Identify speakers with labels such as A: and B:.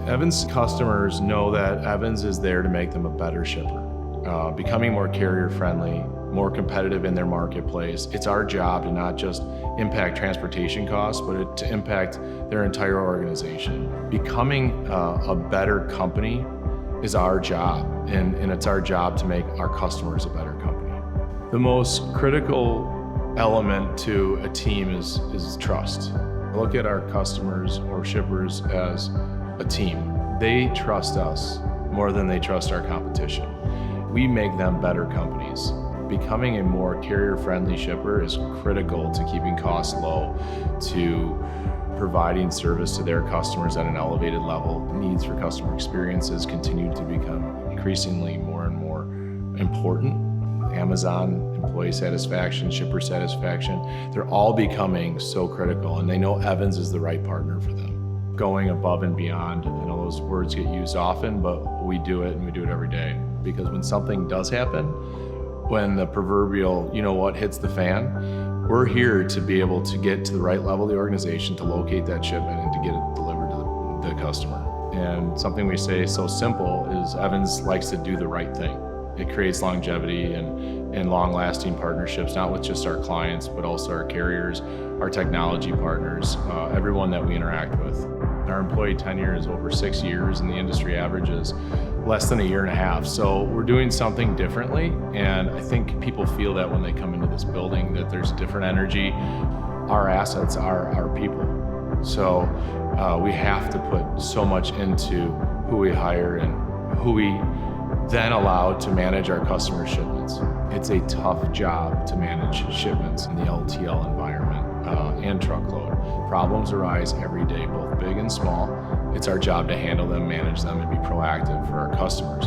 A: Evans customers know that Evans is there to make them a better shipper, becoming more carrier friendly, more competitive in their marketplace. It's our job to not just impact transportation costs, but to impact their entire organization. Becoming a better company is our job, and it's our job to make our customers a better company. The most critical element to a team is trust. Look at our customers or shippers as a team. They trust us more than they trust our competition. We make them better companies. Becoming a more carrier-friendly shipper is critical to keeping costs low, to providing service to their customers at an elevated level. Needs for customer experiences continue to become increasingly more and more important. Amazon, employee satisfaction, shipper satisfaction, they're all becoming so critical, and they know Evans is the right partner for them. Going above and beyond, I know those words get used often, but we do it, and we do it every day. Because when something does happen, when the proverbial, you know what, hits the fan, we're here to be able to get to the right level of the organization, to locate that shipment and to get it delivered to the customer. And something we say so simple is Evans likes to do the right thing. It creates longevity and long-lasting partnerships, not with just our clients, but also our carriers, our technology partners, everyone that we interact with. Our employee tenure is over 6 years, and the industry average is less than 1.5 years. So we're doing something differently, and I think people feel that when they come into this building, that there's different energy. Our assets are our people. So we have to put so much into who we hire and who we then allow to manage our customer shipments. It's a tough job to manage shipments in the LTL environment and truckload. Problems arise every day, both big and small. It's our job to handle them, manage them, and be proactive for our customers.